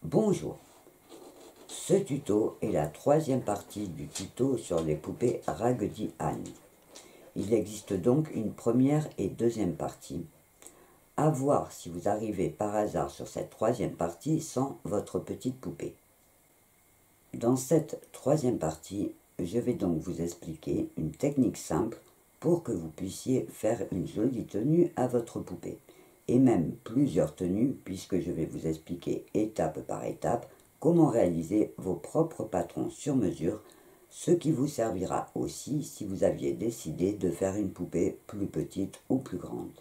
Bonjour, ce tuto est la troisième partie du tuto sur les poupées Raggedy Ann. Il existe donc une première et deuxième partie. À voir si vous arrivez par hasard sur cette troisième partie sans votre petite poupée. Dans cette troisième partie, je vais donc vous expliquer une technique simple pour que vous puissiez faire une jolie tenue à votre poupée. Et même plusieurs tenues, puisque je vais vous expliquer étape par étape comment réaliser vos propres patrons sur mesure, ce qui vous servira aussi si vous aviez décidé de faire une poupée plus petite ou plus grande.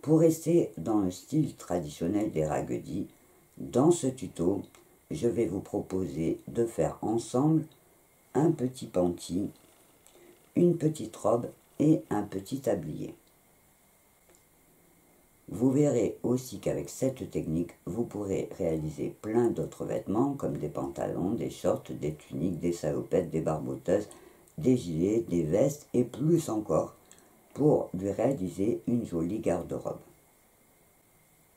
Pour rester dans le style traditionnel des Raggedy, dans ce tuto, je vais vous proposer de faire ensemble un petit panty, une petite robe et un petit tablier. Vous verrez aussi qu'avec cette technique, vous pourrez réaliser plein d'autres vêtements comme des pantalons, des shorts, des tuniques, des salopettes, des barboteuses, des gilets, des vestes et plus encore pour lui réaliser une jolie garde-robe.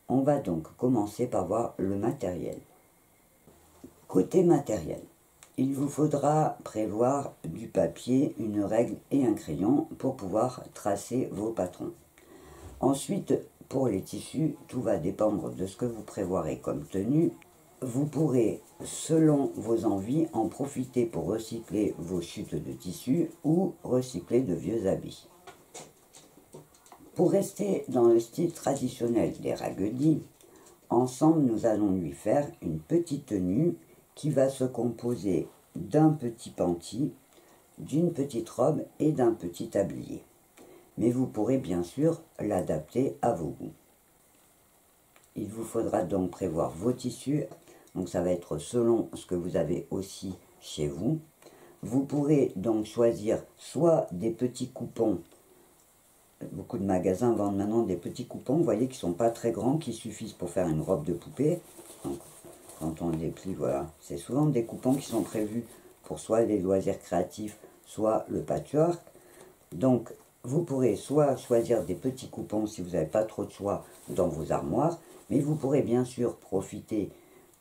On va donc commencer par voir le matériel. Côté matériel, il vous faudra prévoir du papier, une règle et un crayon pour pouvoir tracer vos patrons. Ensuite, pour les tissus, tout va dépendre de ce que vous prévoirez comme tenue. Vous pourrez, selon vos envies, en profiter pour recycler vos chutes de tissu ou recycler de vieux habits. Pour rester dans le style traditionnel des Raggedy, ensemble nous allons lui faire une petite tenue qui va se composer d'un petit panty, d'une petite robe et d'un petit tablier. Mais vous pourrez bien sûr l'adapter à vos goûts. Il vous faudra donc prévoir vos tissus, donc ça va être selon ce que vous avez aussi chez vous. Vous pourrez donc choisir soit des petits coupons, beaucoup de magasins vendent maintenant des petits coupons, vous voyez, qui ne sont pas très grands, qui suffisent pour faire une robe de poupée. Donc, quand on les plie, voilà, c'est souvent des coupons qui sont prévus pour soit les loisirs créatifs, soit le patchwork. Donc, vous pourrez soit choisir des petits coupons si vous n'avez pas trop de choix dans vos armoires, mais vous pourrez bien sûr profiter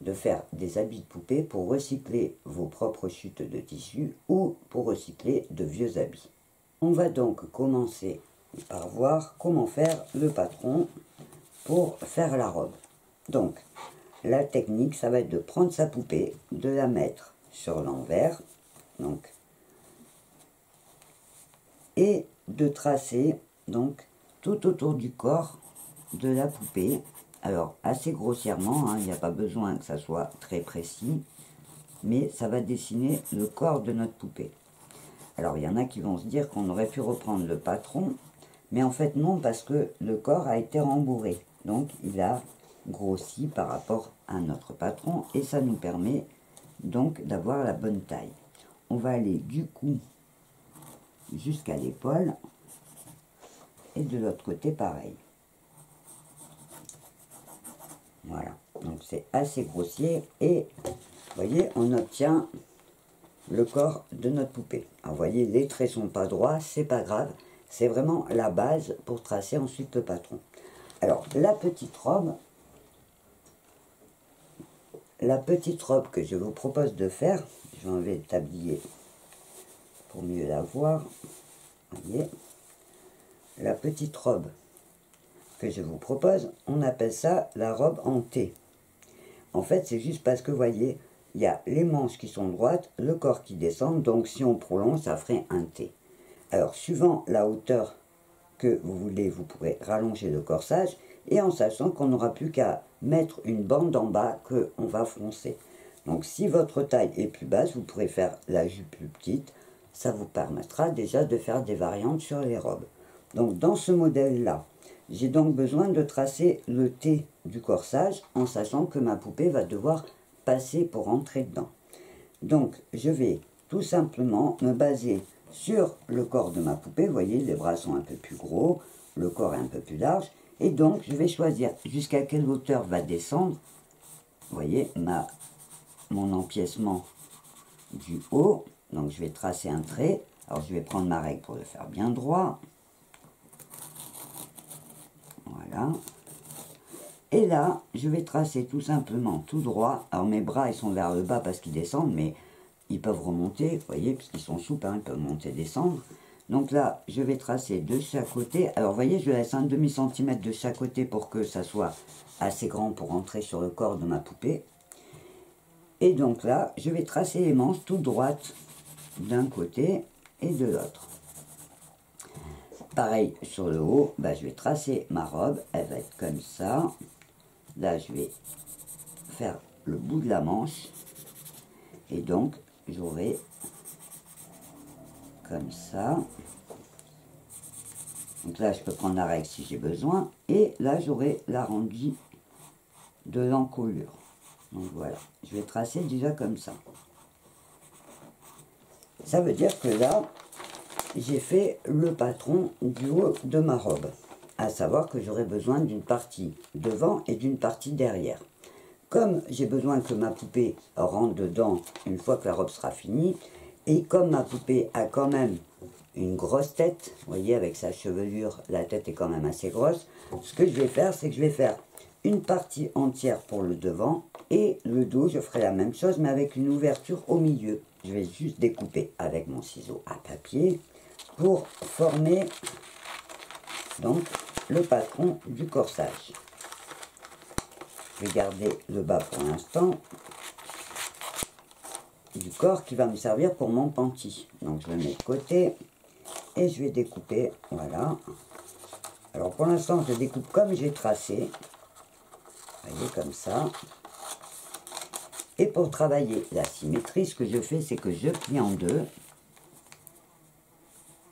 de faire des habits de poupée pour recycler vos propres chutes de tissu ou pour recycler de vieux habits. On va donc commencer par voir comment faire le patron pour faire la robe. Donc, la technique, ça va être de prendre sa poupée, de la mettre sur l'envers, donc, et de tracer donc tout autour du corps de la poupée. Alors assez grossièrement, il n'y a pas besoin que ça soit très précis, mais ça va dessiner le corps de notre poupée. Alors il y en a qui vont se dire qu'on aurait pu reprendre le patron, mais en fait non, parce que le corps a été rembourré, donc il a grossi par rapport à notre patron et ça nous permet donc d'avoir la bonne taille. On va aller du cou jusqu'à l'épaule et de l'autre côté pareil. Voilà, donc c'est assez grossier et vous voyez, on obtient le corps de notre poupée. Alors vous voyez, les traits sont pas droits, c'est pas grave, c'est vraiment la base pour tracer ensuite le patron. Alors la petite robe que je vous propose de faire, je vais enlever le tablier pour mieux la voir. Voyez, la petite robe que je vous propose, on appelle ça la robe en T. En fait, c'est juste parce que, vous voyez, il y a les manches qui sont droites, le corps qui descend, donc si on prolonge, ça ferait un T. Alors, suivant la hauteur que vous voulez, vous pourrez rallonger le corsage, et en sachant qu'on n'aura plus qu'à mettre une bande en bas qu'on va froncer. Donc, si votre taille est plus basse, vous pourrez faire la jupe plus petite, ça vous permettra déjà de faire des variantes sur les robes. Donc, dans ce modèle-là, j'ai donc besoin de tracer le T du corsage en sachant que ma poupée va devoir passer pour entrer dedans. Donc, je vais tout simplement me baser sur le corps de ma poupée. Vous voyez, les bras sont un peu plus gros, le corps est un peu plus large. Et donc, je vais choisir jusqu'à quelle hauteur va descendre. Vous voyez, mon empiècement du haut. Donc, je vais tracer un trait. Alors, je vais prendre ma règle pour le faire bien droit. Voilà. Et là, je vais tracer tout simplement tout droit. Alors mes bras, ils sont vers le bas parce qu'ils descendent, mais ils peuvent remonter, vous voyez, parce qu'ils sont souples, hein, ils peuvent monter et descendre. Donc là, je vais tracer de chaque côté. Alors, vous voyez, je laisse un demi-centimètre de chaque côté pour que ça soit assez grand pour entrer sur le corps de ma poupée. Et donc là, je vais tracer les manches toutes droites d'un côté et de l'autre. Pareil, sur le haut, bah, je vais tracer ma robe. Elle va être comme ça. Là, je vais faire le bout de la manche. Et donc, j'aurai comme ça. Donc là, je peux prendre la règle si j'ai besoin. Et là, j'aurai l'arrondi de l'encolure. Donc voilà, je vais tracer déjà comme ça. Ça veut dire que là, j'ai fait le patron du haut de ma robe. À savoir que j'aurai besoin d'une partie devant et d'une partie derrière. Comme j'ai besoin que ma poupée rentre dedans une fois que la robe sera finie, et comme ma poupée a quand même une grosse tête, vous voyez, avec sa chevelure, la tête est quand même assez grosse, ce que je vais faire, c'est que je vais faire une partie entière pour le devant, et le dos, je ferai la même chose, mais avec une ouverture au milieu. Je vais juste découper avec mon ciseau à papier pour former donc le patron du corsage. Je vais garder le bas pour l'instant du corps qui va me servir pour mon panty. Donc je le mets de côté et je vais découper, voilà. Alors pour l'instant je découpe comme j'ai tracé, vous voyez, comme ça. Et pour travailler la symétrie, ce que je fais, c'est que je plie en deux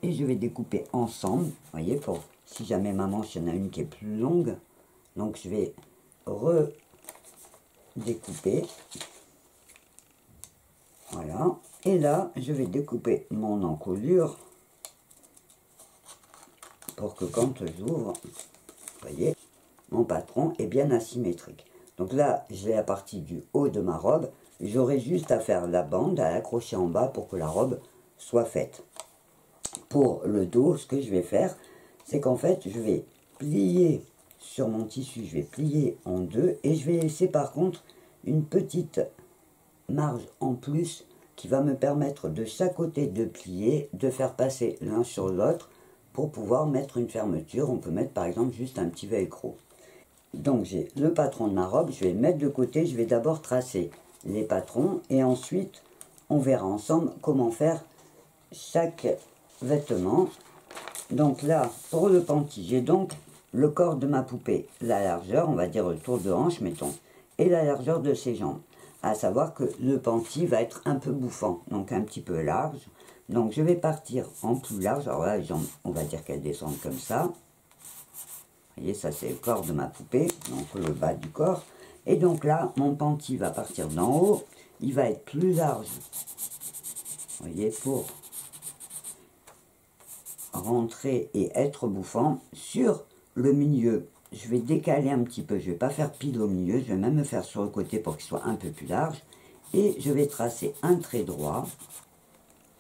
et je vais découper ensemble, vous voyez, pour si jamais ma manche, il y en a une qui est plus longue, donc je vais redécouper, voilà, et là je vais découper mon encolure pour que quand j'ouvre, vous voyez, mon patron est bien asymétrique. Donc là, j'ai la partie du haut de ma robe, j'aurai juste à faire la bande, à l'accrocher en bas pour que la robe soit faite. Pour le dos, ce que je vais faire, c'est qu'en fait, je vais plier sur mon tissu, je vais plier en deux, et je vais laisser par contre une petite marge en plus qui va me permettre de chaque côté de plier, de faire passer l'un sur l'autre pour pouvoir mettre une fermeture. On peut mettre par exemple juste un petit velcro. Donc j'ai le patron de ma robe, je vais le mettre de côté, je vais d'abord tracer les patrons et ensuite on verra ensemble comment faire chaque vêtement. Donc là, pour le panty, j'ai donc le corps de ma poupée, la largeur, on va dire le tour de hanche, mettons, et la largeur de ses jambes. À savoir que le panty va être un peu bouffant, donc un petit peu large. Donc je vais partir en plus large, alors là les jambes, on va dire qu'elles descendent comme ça. Vous voyez, ça c'est le corps de ma poupée, donc le bas du corps. Et donc là, mon panty va partir d'en haut, il va être plus large, vous voyez, pour rentrer et être bouffant sur le milieu. Je vais décaler un petit peu, je ne vais pas faire pile au milieu, je vais même me faire sur le côté pour qu'il soit un peu plus large. Et je vais tracer un trait droit.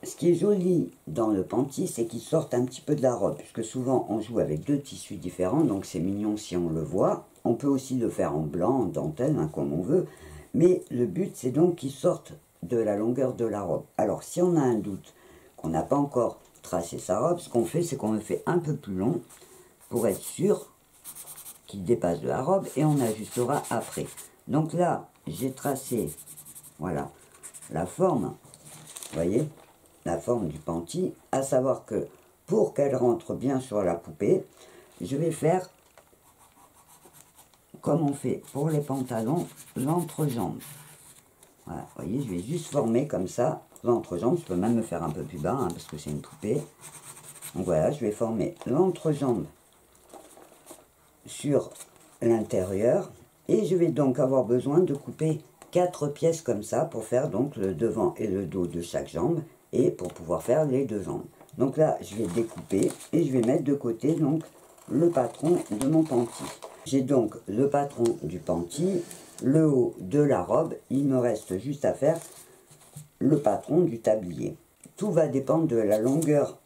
Ce qui est joli dans le panty, c'est qu'il sorte un petit peu de la robe, puisque souvent on joue avec deux tissus différents, donc c'est mignon si on le voit. On peut aussi le faire en blanc, en dentelle, hein, comme on veut, mais le but c'est donc qu'il sorte de la longueur de la robe. Alors si on a un doute, qu'on n'a pas encore tracé sa robe, ce qu'on fait, c'est qu'on le fait un peu plus long, pour être sûr qu'il dépasse de la robe, et on ajustera après. Donc là, j'ai tracé, voilà, la forme, vous voyez, la forme du panty, à savoir que pour qu'elle rentre bien sur la poupée, je vais faire comme on fait pour les pantalons, l'entrejambe. Voilà, vous voyez, je vais juste former comme ça l'entrejambe. Je peux même me faire un peu plus bas, hein, parce que c'est une poupée. Donc voilà, je vais former l'entrejambe sur l'intérieur. Et je vais donc avoir besoin de couper 4 pièces comme ça pour faire donc le devant et le dos de chaque jambe et pour pouvoir faire les deux jambes. Donc là, je vais découper et je vais mettre de côté donc le patron de mon panty. J'ai donc le patron du panty, le haut de la robe, il me reste juste à faire le patron du tablier. Tout va dépendre de la longueur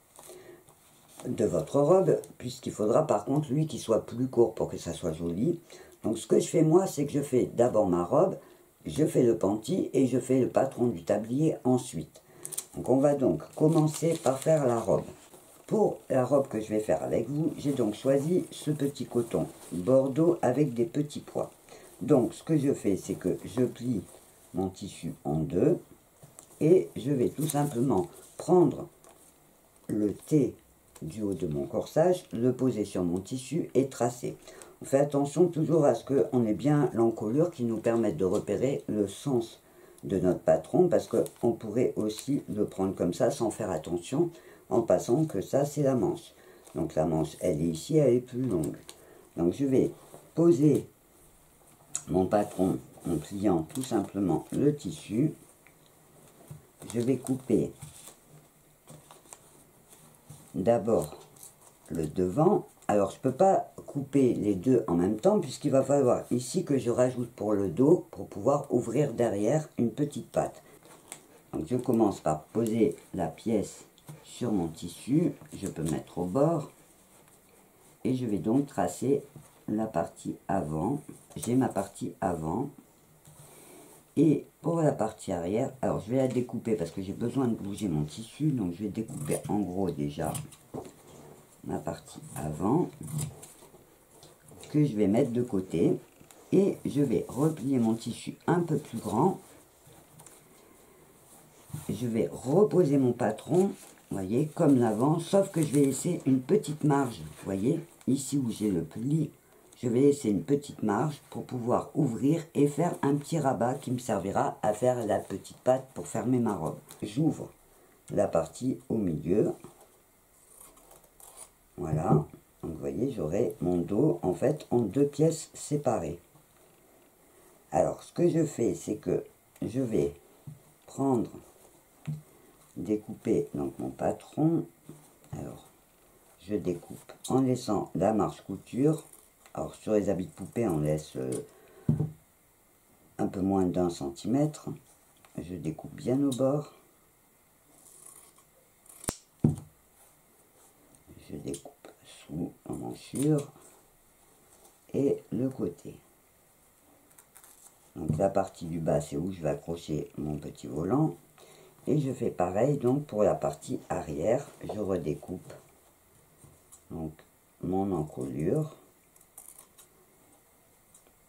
de votre robe, puisqu'il faudra par contre lui qui soit plus court pour que ça soit joli. Donc ce que je fais moi, c'est que je fais d'abord ma robe, je fais le pentis et je fais le patron du tablier ensuite. Donc on va donc commencer par faire la robe. Pour la robe que je vais faire avec vous, j'ai donc choisi ce petit coton bordeaux avec des petits pois. Donc ce que je fais, c'est que je plie mon tissu en deux et je vais tout simplement prendre le T du haut de mon corsage, le poser sur mon tissu et tracer. On fait attention toujours à ce qu'on ait bien l'encolure qui nous permette de repérer le sens de notre patron, parce qu'on pourrait aussi le prendre comme ça sans faire attention, en passant que ça c'est la manche. Donc la manche elle est ici, elle est plus longue. Donc je vais poser mon patron en pliant tout simplement le tissu. Je vais couper d'abord le devant. Alors je ne peux pas couper les deux en même temps, puisqu'il va falloir ici que je rajoute pour le dos pour pouvoir ouvrir derrière une petite patte. Donc je commence par poser la pièce sur mon tissu, je peux mettre au bord et je vais donc tracer la partie avant. J'ai ma partie avant et pour la partie arrière, alors je vais la découper parce que j'ai besoin de bouger mon tissu, donc je vais découper en gros déjà ma partie avant que je vais mettre de côté et je vais replier mon tissu un peu plus grand. Je vais reposer mon patron, vous voyez, comme l'avant, sauf que je vais laisser une petite marge, vous voyez, ici où j'ai le pli, je vais laisser une petite marge pour pouvoir ouvrir et faire un petit rabat qui me servira à faire la petite patte pour fermer ma robe. J'ouvre la partie au milieu, voilà, donc vous voyez, j'aurai mon dos en fait en deux pièces séparées. Alors ce que je fais, c'est que je vais prendre, découper donc mon patron. Alors je découpe en laissant la marge couture. Alors sur les habits de poupée on laisse un peu moins d'1 centimètre. Je découpe bien au bord, je découpe sous l'emmanchure et le côté. Donc la partie du bas c'est où je vais accrocher mon petit volant. Et je fais pareil donc pour la partie arrière, je redécoupe donc mon encolure,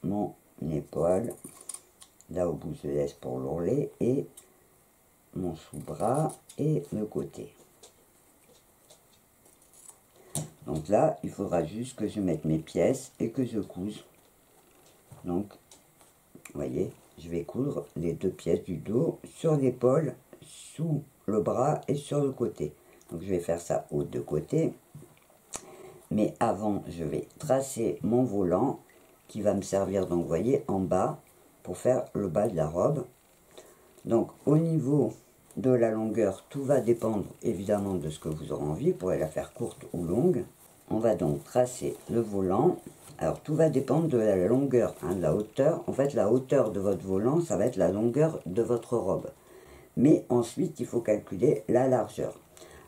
mon épaule, là où je laisse pour l'ourlet, et mon sous-bras et le côté. Donc là, il faudra juste que je mette mes pièces et que je couse. Donc, vous voyez, je vais coudre les deux pièces du dos sur l'épaule, sous le bras et sur le côté. Donc je vais faire ça aux deux côtés. Mais avant, je vais tracer mon volant qui va me servir, donc vous voyez, en bas pour faire le bas de la robe. Donc au niveau de la longueur, tout va dépendre évidemment de ce que vous aurez envie. Vous pourrez la faire courte ou longue. On va donc tracer le volant. Alors tout va dépendre de la longueur, de la hauteur. En fait, la hauteur de votre volant, ça va être la longueur de votre robe. Mais ensuite, il faut calculer la largeur.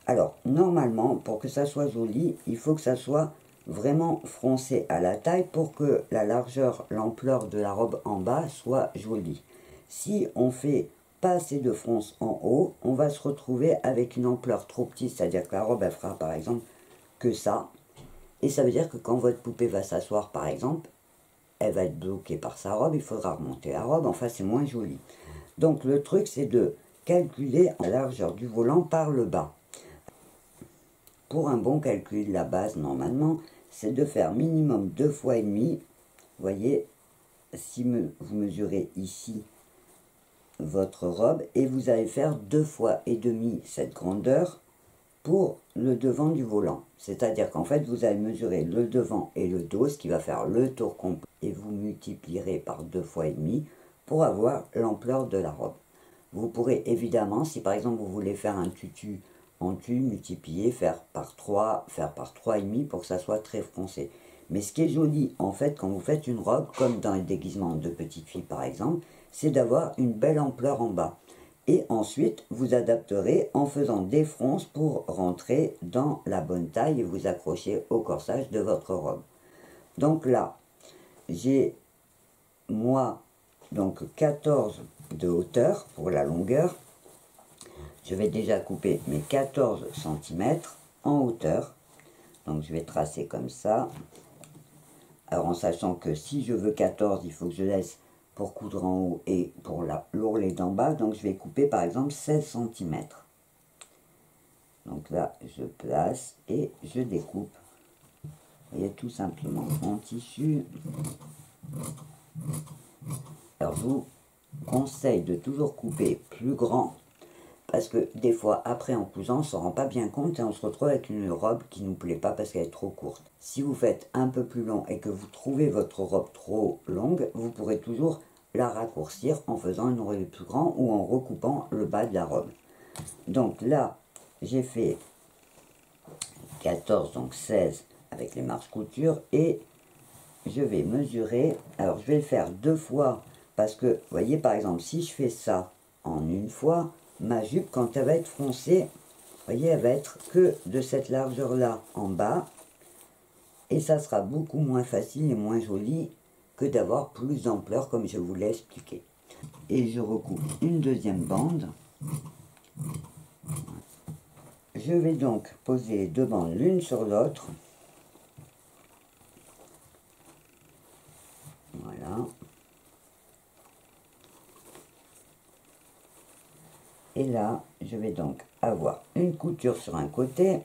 Alors, normalement, pour que ça soit joli, il faut que ça soit vraiment froncé à la taille pour que la largeur, l'ampleur de la robe en bas soit jolie. Si on fait pas assez de fronce en haut, on va se retrouver avec une ampleur trop petite, c'est-à-dire que la robe, elle fera par exemple que ça. Et ça veut dire que quand votre poupée va s'asseoir, par exemple, elle va être bloquée par sa robe, il faudra remonter la robe, enfin c'est moins joli. Donc le truc, c'est de calculer la largeur du volant par le bas. Pour un bon calcul, la base normalement, c'est de faire minimum 2 fois et demi. Vous voyez, si vous mesurez ici votre robe, et vous allez faire 2 fois et demi cette grandeur pour le devant du volant. C'est-à-dire qu'en fait, vous allez mesurer le devant et le dos, ce qui va faire le tour complet, et vous multiplierez par 2 fois et demi pour avoir l'ampleur de la robe. Vous pourrez évidemment, si par exemple vous voulez faire un tutu en tulle, multiplier, faire par 3, faire par 3,5 pour que ça soit très froncé. Mais ce qui est joli, en fait, quand vous faites une robe, comme dans les déguisements de petites filles par exemple, c'est d'avoir une belle ampleur en bas. Et ensuite, vous adapterez en faisant des fronces pour rentrer dans la bonne taille et vous accrocher au corsage de votre robe. Donc là, j'ai moi donc 14 de hauteur pour la longueur. Je vais déjà couper mes 14 cm en hauteur. Donc je vais tracer comme ça. Alors en sachant que si je veux 14, il faut que je laisse pour coudre en haut et pour l'ourlet d'en bas. Donc je vais couper par exemple 16 cm. Donc là, je place et je découpe. Vous voyez, tout simplement en tissu. Alors je vous conseille de toujours couper plus grand. Parce que des fois, après en cousant, on ne s'en rend pas bien compte et on se retrouve avec une robe qui ne nous plaît pas parce qu'elle est trop courte. Si vous faites un peu plus long et que vous trouvez votre robe trop longue, vous pourrez toujours la raccourcir en faisant une ourlet plus grand ou en recoupant le bas de la robe. Donc là, j'ai fait 14, donc 16 avec les marches couture et je vais mesurer. Alors je vais le faire 2 fois parce que, vous voyez par exemple, si je fais ça en une fois, ma jupe, quand elle va être froncée, vous voyez, elle va être que de cette largeur-là en bas. Et ça sera beaucoup moins facile et moins joli que d'avoir plus d'ampleur, comme je vous l'ai expliqué. Et je recoupe une deuxième bande. Je vais donc poser les 2 bandes l'une sur l'autre. Voilà. Et là, je vais donc avoir une couture sur un côté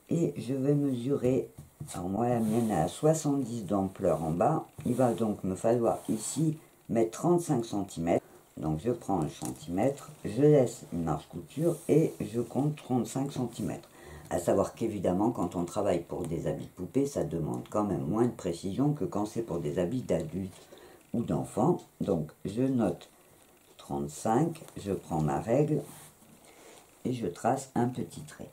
et je vais mesurer. Alors moi, la mienne est à 70 d'ampleur en bas. Il va donc me falloir ici mettre 35 cm. Donc je prends un centimètre, je laisse une marge couture et je compte 35 cm. À savoir qu'évidemment, quand on travaille pour des habits de poupée, ça demande quand même moins de précision que quand c'est pour des habits d'adultes ou d'enfants. Donc je note 35, je prends ma règle et je trace un petit trait.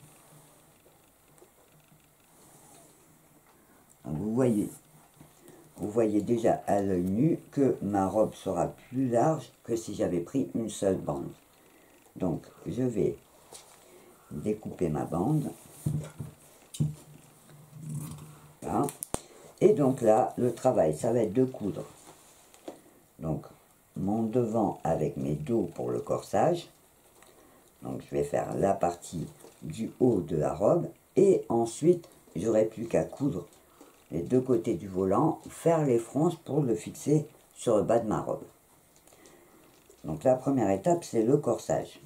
Donc vous voyez déjà à l'œil nu que ma robe sera plus large que si j'avais pris une seule bande. Donc je vais découper ma bande. Voilà. Et donc là, le travail, ça va être de coudre. Donc mon devant avec mes dos pour le corsage. Donc je vais faire la partie du haut de la robe. Et ensuite, j'aurai plus qu'à coudre les 2 côtés du volant, faire les fronces pour le fixer sur le bas de ma robe. Donc la première étape, c'est le corsage.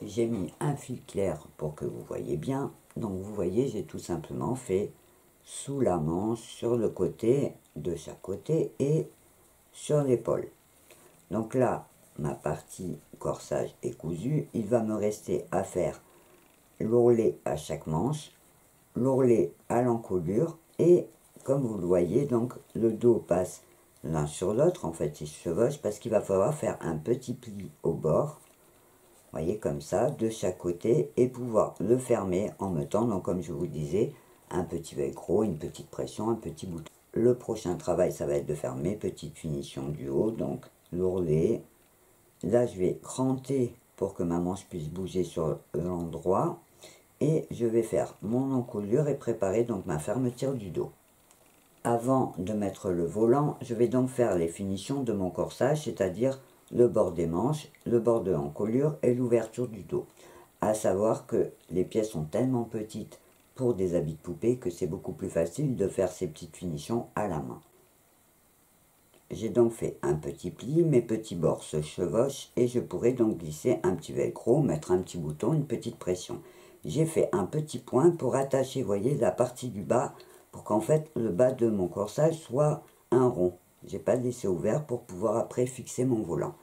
J'ai mis un fil clair pour que vous voyez bien. Donc vous voyez, j'ai tout simplement fait sous la manche, sur le côté, de chaque côté et sur l'épaule. Donc là, ma partie corsage est cousue. Il va me rester à faire l'ourlet à chaque manche, l'ourlet à l'encolure et comme vous le voyez, donc le dos passe l'un sur l'autre, en fait il se chevauche parce qu'il va falloir faire un petit pli au bord, vous voyez comme ça, de chaque côté et pouvoir le fermer en mettant, donc comme je vous disais, un petit velcro, une petite pression, un petit bouton. Le prochain travail, ça va être de faire mes petites finitions du haut, donc l'ourlet. Là je vais cranter pour que ma manche puisse bouger sur l'endroit. Et je vais faire mon encolure et préparer donc ma fermeture du dos. Avant de mettre le volant, je vais donc faire les finitions de mon corsage, c'est-à-dire le bord des manches, le bord de l'encolure et l'ouverture du dos. À savoir que les pièces sont tellement petites pour des habits de poupée que c'est beaucoup plus facile de faire ces petites finitions à la main. J'ai donc fait un petit pli, mes petits bords se chevauchent et je pourrais donc glisser un petit velcro, mettre un petit bouton, une petite pression. J'ai fait un petit point pour attacher, vous voyez, la partie du bas, pour qu'en fait le bas de mon corsage soit un rond. J'ai pas laissé ouvert pour pouvoir après fixer mon volant.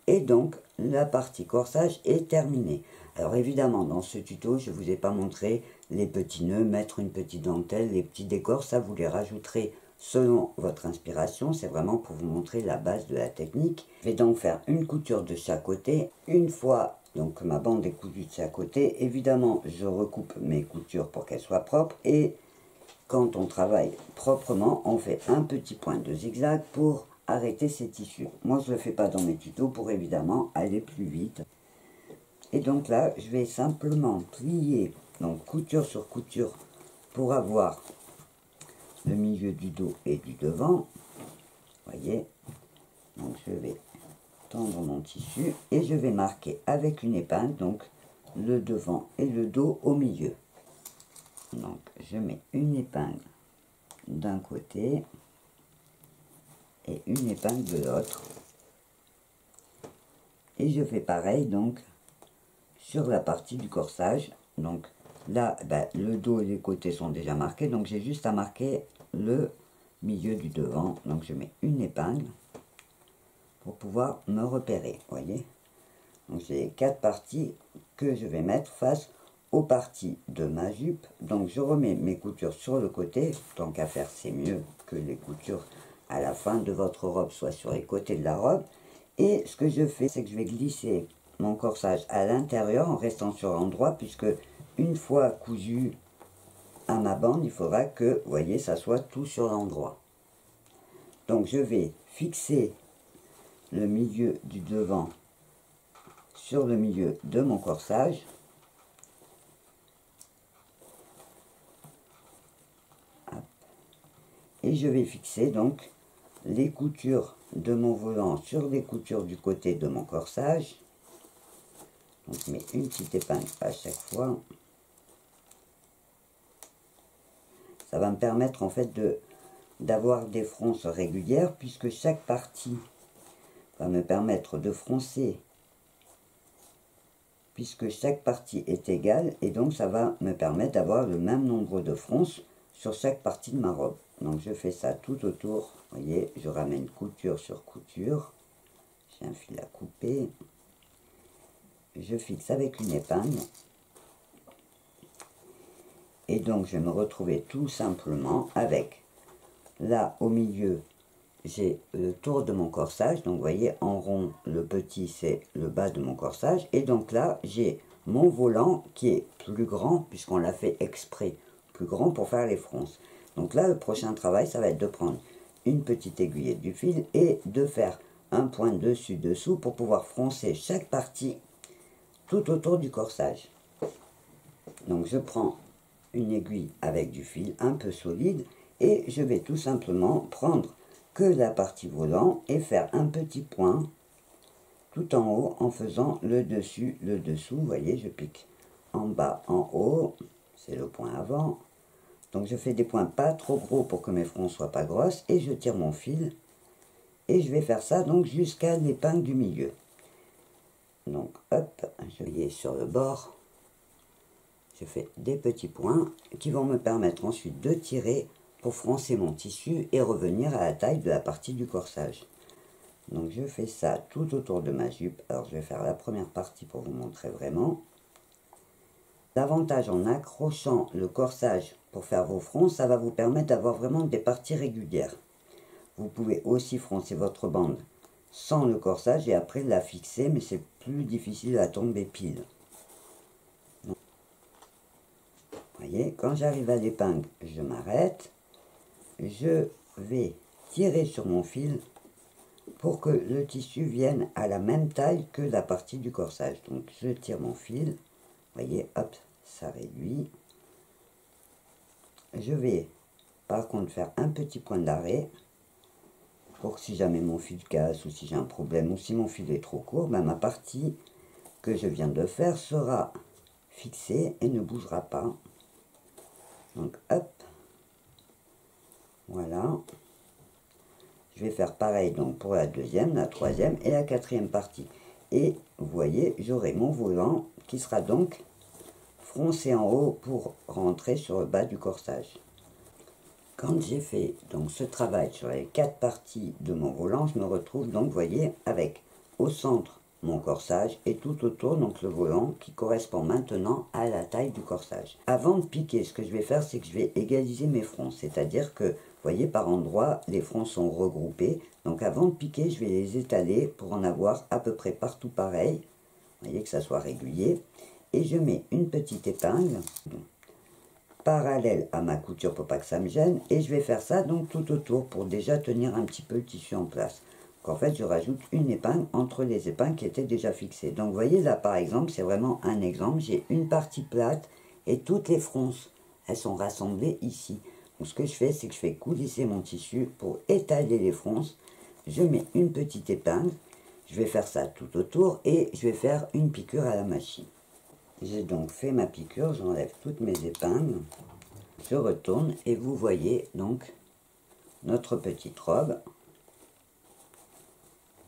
Et donc la partie corsage est terminée. Alors évidemment dans ce tuto je vous ai pas montré les petits nœuds, mettre une petite dentelle, les petits décors, ça vous les rajouterez selon votre inspiration, c'est vraiment pour vous montrer la base de la technique. Je vais donc faire une couture de chaque côté. Une fois donc ma bande est cousue de chaque côté, évidemment je recoupe mes coutures pour qu'elles soient propres et quand on travaille proprement, on fait un petit point de zigzag pour arrêter ces tissus. Moi je ne le fais pas dans mes tutos pour évidemment aller plus vite. Et donc là je vais simplement plier donc couture sur couture pour avoir le milieu du dos et du devant. voyez, donc je vais tendre mon tissu et je vais marquer avec une épingle, donc le devant et le dos au milieu. Donc je mets une épingle d'un côté et une épingle de l'autre. Et je fais pareil donc sur la partie du corsage. Donc là, le dos et les côtés sont déjà marqués, donc j'ai juste à marquer le milieu du devant. Donc je mets une épingle pour pouvoir me repérer, voyez. Donc j'ai 4 parties que je vais mettre face aux parties de ma jupe. Donc je remets mes coutures sur le côté, tant qu'à faire c'est mieux que les coutures à la fin de votre robe soient sur les côtés de la robe. Et ce que je fais, c'est que je vais glisser mon corsage à l'intérieur en restant sur l'endroit, puisque une fois cousu à ma bande, il faudra que, vous voyez, ça soit tout sur l'endroit. Donc je vais fixer le milieu du devant sur le milieu de mon corsage. Hop. Et je vais fixer donc les coutures de mon volant sur les coutures du côté de mon corsage. Donc je mets une petite épingle à chaque fois. Ça va me permettre en fait d'avoir des fronces régulières, puisque chaque partie va me permettre de froncer, puisque chaque partie est égale, et donc ça va me permettre d'avoir le même nombre de fronces sur chaque partie de ma robe. Donc je fais ça tout autour, vous voyez, je ramène couture sur couture, j'ai un fil à couper, je fixe avec une épingle, et donc je vais me retrouver tout simplement avec, là au milieu, j'ai le tour de mon corsage, donc vous voyez en rond, le petit c'est le bas de mon corsage, et donc là j'ai mon volant qui est plus grand, puisqu'on l'a fait exprès, plus grand pour faire les fronces. Donc là le prochain travail, ça va être de prendre une petite aiguillette du fil et de faire un point dessus-dessous pour pouvoir froncer chaque partie tout autour du corsage. Donc je prends une aiguille avec du fil un peu solide et je vais tout simplement prendre que la partie volant et faire un petit point tout en haut en faisant le dessus, le dessous. Vous voyez, je pique en bas, en haut, c'est le point avant. Donc je fais des points pas trop gros pour que mes fronts soient pas grosses et je tire mon fil et je vais faire ça donc jusqu'à l'épingle du milieu. Donc hop, je vais sur le bord, je fais des petits points qui vont me permettre ensuite de tirer pour froncer mon tissu et revenir à la taille de la partie du corsage. Donc je fais ça tout autour de ma jupe. Alors je vais faire la première partie pour vous montrer vraiment. L'avantage en accrochant le corsage pour faire vos fronts, ça va vous permettre d'avoir vraiment des parties régulières. Vous pouvez aussi froncer votre bande sans le corsage et après la fixer, mais c'est plus difficile à tomber pile. Donc, vous voyez, quand j'arrive à l'épingle, je m'arrête. Je vais tirer sur mon fil pour que le tissu vienne à la même taille que la partie du corsage. Donc je tire mon fil, vous voyez, hop, ça réduit. Je vais par contre faire un petit point d'arrêt pour que si jamais mon fil casse ou si j'ai un problème ou si mon fil est trop court, ma partie que je viens de faire sera fixée et ne bougera pas. Donc hop, voilà. Je vais faire pareil donc pour la deuxième, la troisième et la quatrième partie. Et vous voyez, j'aurai mon volant qui sera donc froncé en haut pour rentrer sur le bas du corsage. Quand j'ai fait donc ce travail sur les 4 parties de mon volant, je me retrouve donc, vous voyez, avec au centre mon corsage et tout autour donc le volant qui correspond maintenant à la taille du corsage. Avant de piquer, ce que je vais faire, c'est que je vais égaliser mes fronts, c'est-à-dire que, vous voyez, par endroits, les fronts sont regroupés. Donc avant de piquer, je vais les étaler pour en avoir à peu près partout pareil. Vous voyez que ça soit régulier. Et je mets une petite épingle parallèle à ma couture pour pas que ça me gêne. Et je vais faire ça donc tout autour pour déjà tenir un petit peu le tissu en place. Donc en fait, je rajoute une épingle entre les épingles qui étaient déjà fixées. Donc vous voyez là par exemple, c'est vraiment un exemple. J'ai une partie plate et toutes les fronces, elles sont rassemblées ici. Donc ce que je fais, c'est que je fais coulisser mon tissu pour étaler les fronces. je mets une petite épingle, je vais faire ça tout autour et je vais faire une piqûre à la machine. J'ai donc fait ma piqûre, j'enlève toutes mes épingles, je retourne et vous voyez donc notre petite robe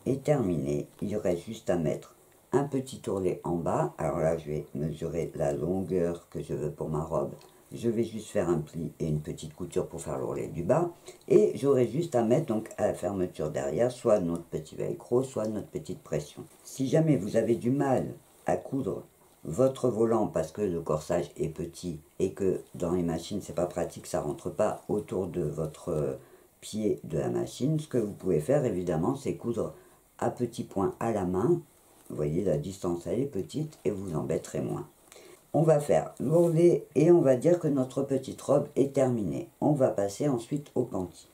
est terminée. Il reste juste à mettre un petit ourlet en bas. Alors là, je vais mesurer la longueur que je veux pour ma robe. Je vais juste faire un pli et une petite couture pour faire l'ourlet du bas. Et j'aurai juste à mettre donc à la fermeture derrière, soit notre petit velcro, soit notre petite pression. Si jamais vous avez du mal à coudre votre volant parce que le corsage est petit et que dans les machines c'est pas pratique, ça rentre pas autour de votre pied de la machine, ce que vous pouvez faire évidemment c'est coudre à petits points à la main. Vous voyez la distance elle est petite et vous embêterez moins. On va faire l'ourlet et on va dire que notre petite robe est terminée. On va passer ensuite au panty.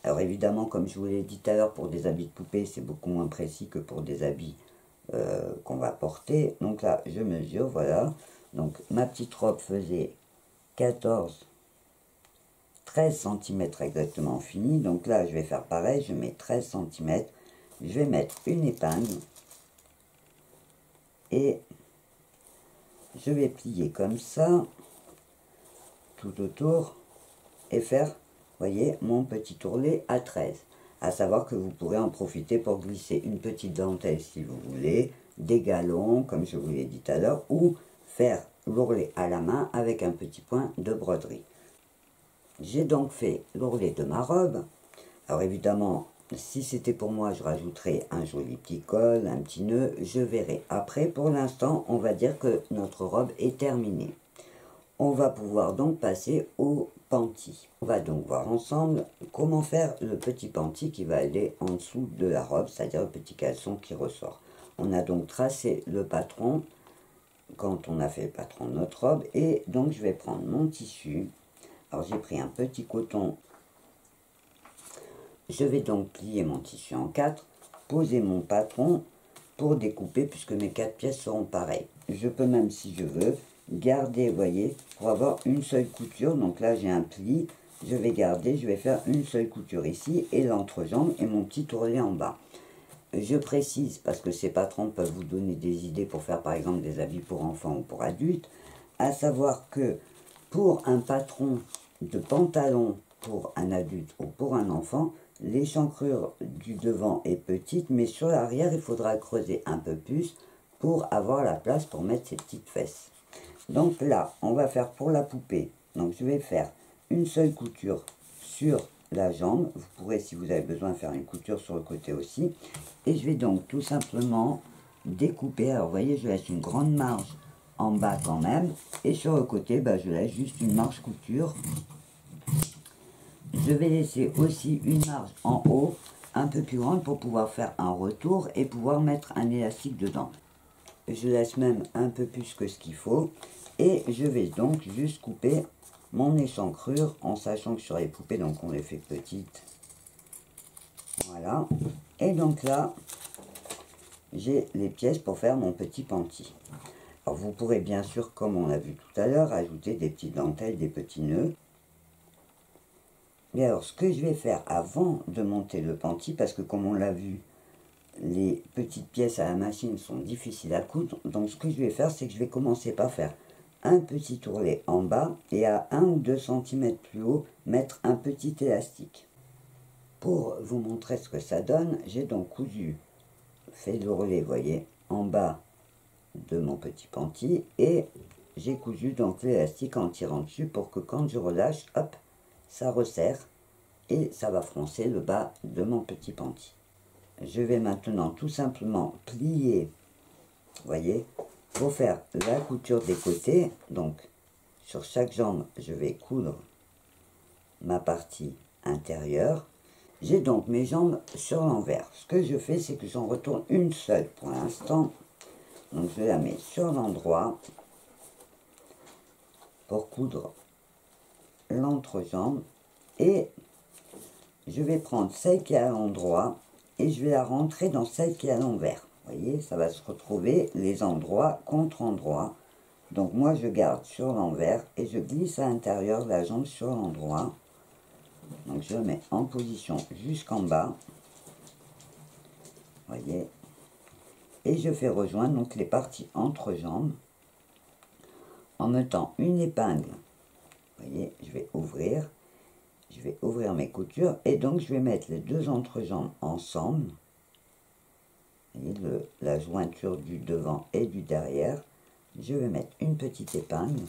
Alors évidemment, comme je vous l'ai dit tout à l'heure, pour des habits de poupée, c'est beaucoup moins précis que pour des habits qu'on va porter. Donc là, je mesure, voilà. Donc ma petite robe faisait 13 cm exactement fini. Donc là, je vais faire pareil, je mets 13 cm. Je vais mettre une épingle et je vais plier comme ça tout autour et faire, voyez, mon petit ourlet à 13. À savoir que vous pourrez en profiter pour glisser une petite dentelle si vous voulez, des galons comme je vous l'ai dit tout à l'heure, ou faire l'ourlet à la main avec un petit point de broderie. J'ai donc fait l'ourlet de ma robe. Alors évidemment, si c'était pour moi, je rajouterais un joli petit col, un petit nœud, je verrai. Après, pour l'instant, on va dire que notre robe est terminée. On va pouvoir donc passer au panty. On va donc voir ensemble comment faire le petit panty qui va aller en dessous de la robe, c'est-à-dire le petit caleçon qui ressort. On a donc tracé le patron quand on a fait le patron de notre robe et donc je vais prendre mon tissu. Alors j'ai pris un petit coton. Je vais donc plier mon tissu en 4, poser mon patron pour découper puisque mes 4 pièces seront pareilles. Je peux même, si je veux, garder, vous voyez, pour avoir une seule couture. Donc là, j'ai un pli, je vais garder, je vais faire une seule couture ici et l'entrejambe et mon petit ourlet en bas. Je précise, parce que ces patrons peuvent vous donner des idées pour faire par exemple des habits pour enfants ou pour adultes, à savoir que pour un patron de pantalon pour un adulte ou pour un enfant, l'échancrure du devant est petite, mais sur l'arrière, il faudra creuser un peu plus pour avoir la place pour mettre ses petites fesses. Donc là, on va faire pour la poupée. Donc je vais faire une seule couture sur la jambe. Vous pourrez, si vous avez besoin, faire une couture sur le côté aussi. Et je vais donc tout simplement découper. Alors vous voyez, je laisse une grande marge en bas quand même. Et sur le côté, je laisse juste une marge couture. Je vais laisser aussi une marge en haut, un peu plus grande pour pouvoir faire un retour et pouvoir mettre un élastique dedans. Je laisse même un peu plus que ce qu'il faut. Et je vais donc juste couper mon échancrure en sachant que sur les poupées, donc on les fait petites. Voilà. Et donc là, j'ai les pièces pour faire mon petit panty. Alors vous pourrez bien sûr, comme on a vu tout à l'heure, ajouter des petites dentelles, des petits nœuds. Et alors, ce que je vais faire avant de monter le panty, parce que comme on l'a vu, les petites pièces à la machine sont difficiles à coudre. Donc, ce que je vais faire, c'est que je vais commencer par faire un petit ourlet en bas et à 1 ou 2 cm plus haut, mettre un petit élastique. Pour vous montrer ce que ça donne, j'ai donc fait l'ourlet, vous voyez, en bas de mon petit panty et j'ai cousu donc l'élastique en tirant dessus pour que quand je relâche, hop, ça resserre et ça va froncer le bas de mon petit panty. Je vais maintenant tout simplement plier, vous voyez, pour faire la couture des côtés. Donc sur chaque jambe, je vais coudre ma partie intérieure. J'ai donc mes jambes sur l'envers. Ce que je fais, c'est que j'en retourne une seule pour l'instant. Donc je la mets sur l'endroit pour coudre l'entrejambe et je vais prendre celle qui est à l'endroit et je vais la rentrer dans celle qui est à l'envers. Vous voyez, ça va se retrouver les endroits contre endroits. Donc moi je garde sur l'envers et je glisse à l'intérieur de la jambe sur l'endroit. Donc je mets en position jusqu'en bas. voyez, et je fais rejoindre donc les parties entrejambes en mettant une épingle. Vous voyez, je vais ouvrir mes coutures et donc je vais mettre les deux entrejambes ensemble. Vous voyez, la jointure du devant et du derrière. Je vais mettre une petite épingle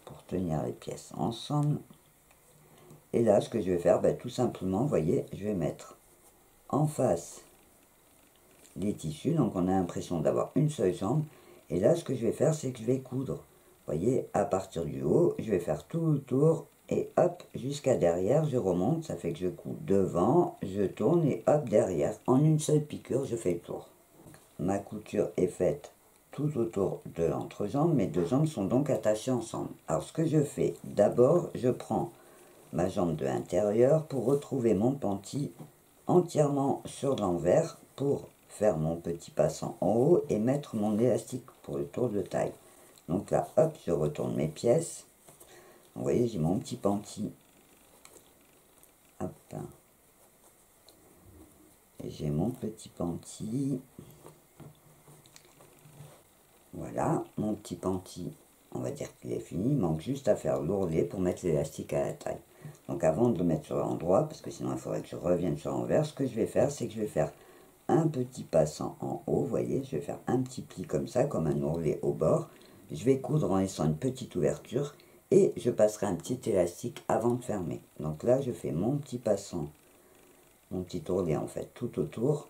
pour tenir les pièces ensemble. Et là, ce que je vais faire, tout simplement, vous voyez, je vais mettre en face les tissus. Donc, on a l'impression d'avoir une seule jambe. Et là, ce que je vais faire, c'est que je vais coudre. Vous voyez, à partir du haut, je vais faire tout le tour. Et hop, jusqu'à derrière, je remonte. Ça fait que je couds devant, je tourne et hop, derrière. En une seule piqûre, je fais le tour. Ma couture est faite tout autour de l'entrejambe. Mes deux jambes sont donc attachées ensemble. Alors, ce que je fais, d'abord, je prends ma jambe de l'intérieur pour retrouver mon pentil entièrement sur l'envers pour faire mon petit passant en haut et mettre mon élastique pour le tour de taille. Donc là, hop, je retourne mes pièces. Vous voyez, j'ai mon petit pentil. Hop. J'ai mon petit pentil. Voilà, mon petit pentil, on va dire qu'il est fini. Il manque juste à faire l'ourlet pour mettre l'élastique à la taille. Donc avant de le mettre sur l'endroit, parce que sinon il faudrait que je revienne sur l'envers, ce que je vais faire, c'est que je vais faire un petit passant en haut. Vous voyez, je vais faire un petit pli comme ça, comme un ourlet au bord. Je vais coudre en laissant une petite ouverture et je passerai un petit élastique avant de fermer. Donc là, je fais mon petit passant, mon petit ourlet en fait, tout autour.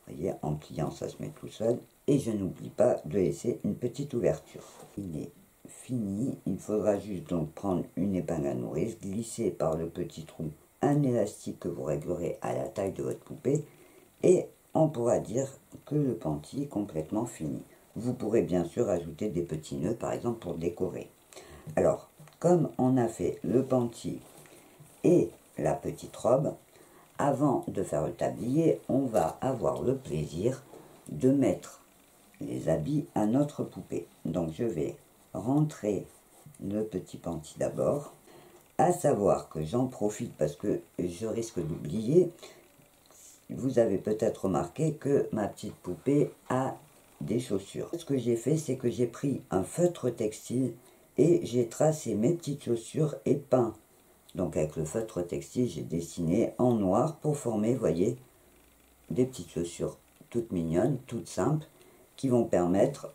Vous voyez, en pliant, ça se met tout seul. Et je n'oublie pas de laisser une petite ouverture. Il est fini. Il faudra juste donc prendre une épingle à nourrice, glisser par le petit trou un élastique que vous réglerez à la taille de votre poupée. Et on pourra dire que le pentil est complètement fini. Vous pourrez bien sûr ajouter des petits nœuds, par exemple, pour décorer. Alors, comme on a fait le pentil et la petite robe, avant de faire le tablier, on va avoir le plaisir de mettre les habits à notre poupée. Donc je vais rentrer le petit pentil d'abord, à savoir que j'en profite parce que je risque d'oublier. Vous avez peut-être remarqué que ma petite poupée a des chaussures. Ce que j'ai fait, c'est que j'ai pris un feutre textile et j'ai tracé mes petites chaussures et peint. Donc avec le feutre textile, j'ai dessiné en noir pour former, vous voyez, des petites chaussures toutes mignonnes, toutes simples, qui vont permettre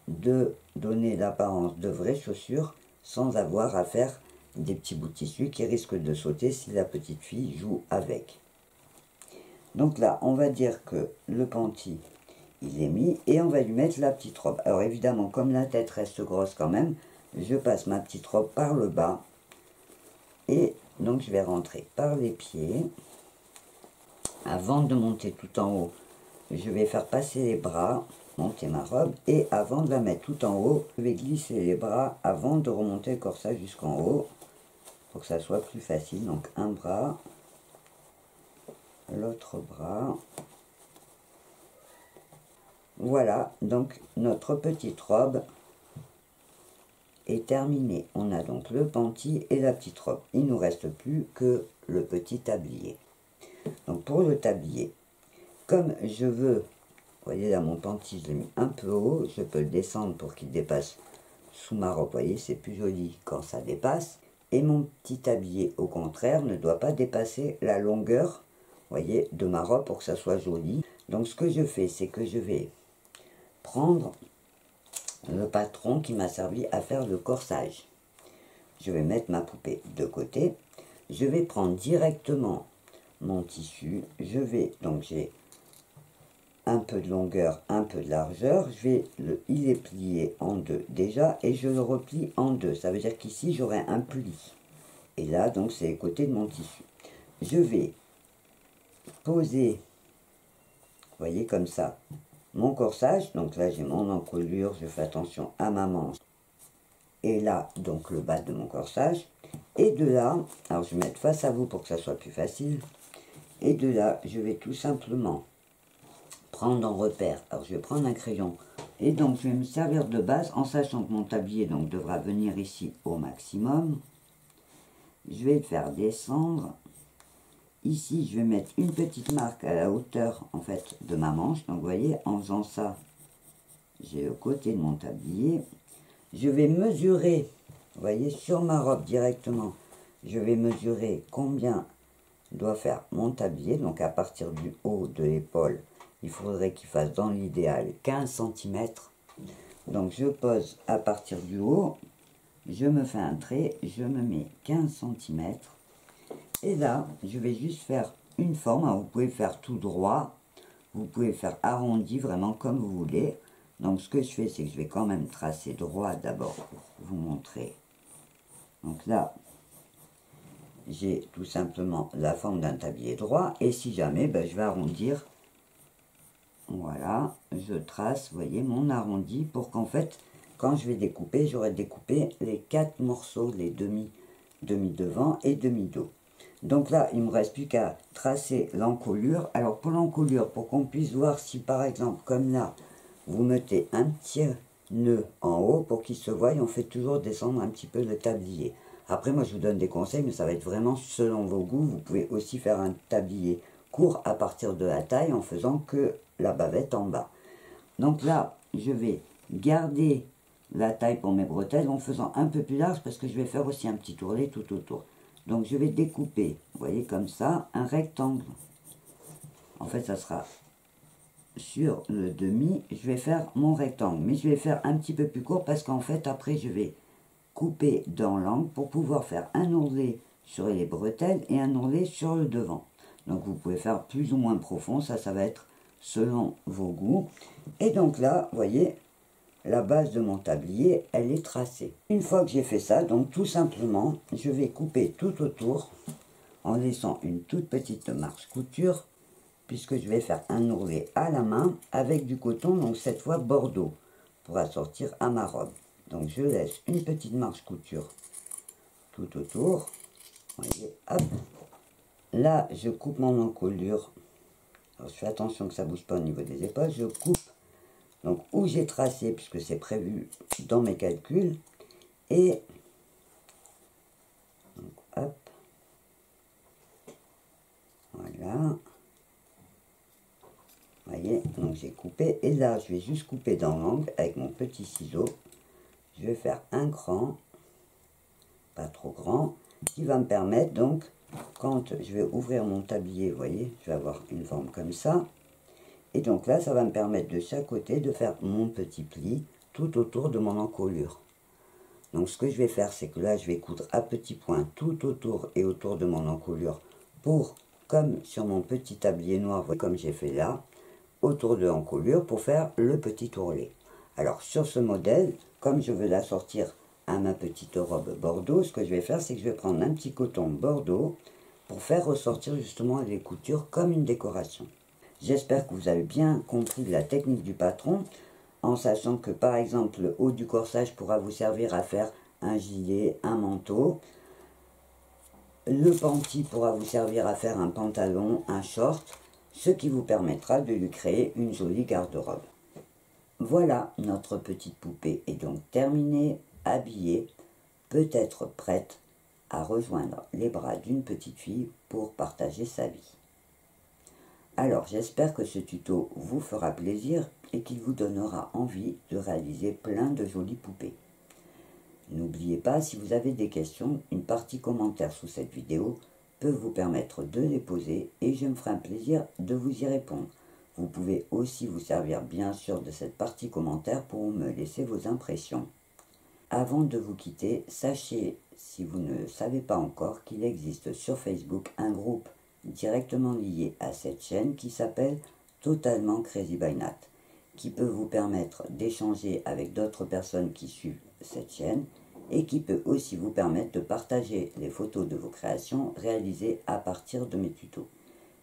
de donner l'apparence de vraies chaussures sans avoir à faire des petits bouts de tissu qui risquent de sauter si la petite fille joue avec. Donc là, on va dire que le pentil, il est mis et on va lui mettre la petite robe. Alors évidemment, comme la tête reste grosse quand même, je passe ma petite robe par le bas et donc je vais rentrer par les pieds. Avant de monter tout en haut, je vais faire passer les bras, monter ma robe, et avant de la mettre tout en haut, je vais glisser les bras avant de remonter le corsage jusqu'en haut, pour que ça soit plus facile. Donc un bras, l'autre bras. Voilà, donc notre petite robe est terminée. On a donc le pentil et la petite robe. Il ne nous reste plus que le petit tablier. Donc pour le tablier, comme je veux, vous voyez là mon pentil, je l'ai mis un peu haut, je peux le descendre pour qu'il dépasse sous ma robe. Vous voyez, c'est plus joli quand ça dépasse. Et mon petit tablier, au contraire, ne doit pas dépasser la longueur, vous voyez, de ma robe pour que ça soit joli. Donc ce que je fais, c'est que je vais prendre le patron qui m'a servi à faire le corsage. Je vais mettre ma poupée de côté. Je vais prendre directement mon tissu. Je vais, donc j'ai un peu de longueur, un peu de largeur. Il est plié en deux déjà et je le replie en deux. Ça veut dire qu'ici j'aurai un pli. Et là, donc c'est les côtés de mon tissu. Je vais poser, vous voyez comme ça, mon corsage. Donc là j'ai mon encolure, je fais attention à ma manche. Et là, donc le bas de mon corsage. Et de là, alors je vais mettre face à vous pour que ça soit plus facile. Et de là, je vais tout simplement prendre en repère. Alors je vais prendre un crayon. Et donc je vais me servir de base en sachant que mon tablier donc devra venir ici au maximum. Je vais le faire descendre ici, je vais mettre une petite marque à la hauteur, en fait, de ma manche. Donc, vous voyez, en faisant ça, j'ai le côté de mon tablier. Je vais mesurer, vous voyez, sur ma robe directement, je vais mesurer combien doit faire mon tablier. Donc, à partir du haut de l'épaule, il faudrait qu'il fasse, dans l'idéal, 15 cm. Donc, je pose à partir du haut, je me fais un trait, je me mets 15 cm. Et là, je vais juste faire une forme. Alors, vous pouvez faire tout droit, vous pouvez faire arrondi, vraiment comme vous voulez. Donc, ce que je fais, c'est que je vais quand même tracer droit d'abord pour vous montrer. Donc là, j'ai tout simplement la forme d'un tablier droit. Et si jamais, je vais arrondir. Voilà, je trace, vous voyez, mon arrondi pour qu'en fait, quand je vais découper, j'aurai découpé les 4 morceaux, les demi devant et demi dos. Donc là, il ne me reste plus qu'à tracer l'encolure. Alors pour l'encolure, pour qu'on puisse voir si par exemple, comme là, vous mettez un petit nœud en haut pour qu'il se voie, on fait toujours descendre un petit peu le tablier. Après, moi je vous donne des conseils, mais ça va être vraiment selon vos goûts. Vous pouvez aussi faire un tablier court à partir de la taille en faisant que la bavette en bas. Donc là, je vais garder la taille pour mes bretelles en faisant un peu plus large parce que je vais faire aussi un petit ourlet tout autour. Donc je vais découper, vous voyez comme ça, un rectangle. En fait, ça sera sur le demi, je vais faire mon rectangle. Mais je vais faire un petit peu plus court parce qu'en fait, après, je vais couper dans l'angle pour pouvoir faire un ourlet sur les bretelles et un ourlet sur le devant. Donc vous pouvez faire plus ou moins profond, ça va être selon vos goûts. Et donc là, vous voyez, la base de mon tablier, elle est tracée. Une fois que j'ai fait ça, donc tout simplement, je vais couper tout autour en laissant une toute petite marge couture, puisque je vais faire un ourlet à la main avec du coton, donc cette fois bordeaux, pour assortir à ma robe. Donc je laisse une petite marge couture tout autour. Vous voyez, hop. Là, je coupe mon encolure. Alors, je fais attention que ça ne bouge pas au niveau des épaules. Je coupe donc où j'ai tracé, puisque c'est prévu dans mes calculs. Et donc, hop. Voilà. Vous voyez, donc j'ai coupé. Et là, je vais juste couper dans l'angle avec mon petit ciseau. Je vais faire un cran, pas trop grand, qui va me permettre donc, quand je vais ouvrir mon tablier, vous voyez, je vais avoir une forme comme ça. Et donc là, ça va me permettre de chaque côté de faire mon petit pli tout autour de mon encolure. Donc ce que je vais faire, c'est que là, je vais coudre à petits points tout autour et autour de mon encolure pour, comme sur mon petit tablier noir, comme j'ai fait là, autour de l'encolure pour faire le petit ourlet. Alors sur ce modèle, comme je veux l'assortir à ma petite robe bordeaux, ce que je vais faire, c'est que je vais prendre un petit coton bordeaux pour faire ressortir justement les coutures comme une décoration. J'espère que vous avez bien compris la technique du patron, en sachant que par exemple le haut du corsage pourra vous servir à faire un gilet, un manteau. Le panty pourra vous servir à faire un pantalon, un short, ce qui vous permettra de lui créer une jolie garde-robe. Voilà, notre petite poupée est donc terminée, habillée, peut-être prête à rejoindre les bras d'une petite fille pour partager sa vie. Alors j'espère que ce tuto vous fera plaisir et qu'il vous donnera envie de réaliser plein de jolies poupées. N'oubliez pas, si vous avez des questions, une partie commentaire sous cette vidéo peut vous permettre de les poser et je me ferai un plaisir de vous y répondre. Vous pouvez aussi vous servir bien sûr de cette partie commentaire pour me laisser vos impressions. Avant de vous quitter, sachez, si vous ne le savez pas encore, qu'il existe sur Facebook un groupe directement lié à cette chaîne qui s'appelle Totalement Crazy by Nat, qui peut vous permettre d'échanger avec d'autres personnes qui suivent cette chaîne et qui peut aussi vous permettre de partager les photos de vos créations réalisées à partir de mes tutos.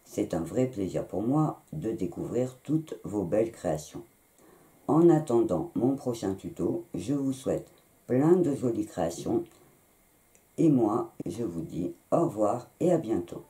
C'est un vrai plaisir pour moi de découvrir toutes vos belles créations. En attendant mon prochain tuto, je vous souhaite plein de jolies créations et moi, je vous dis au revoir et à bientôt.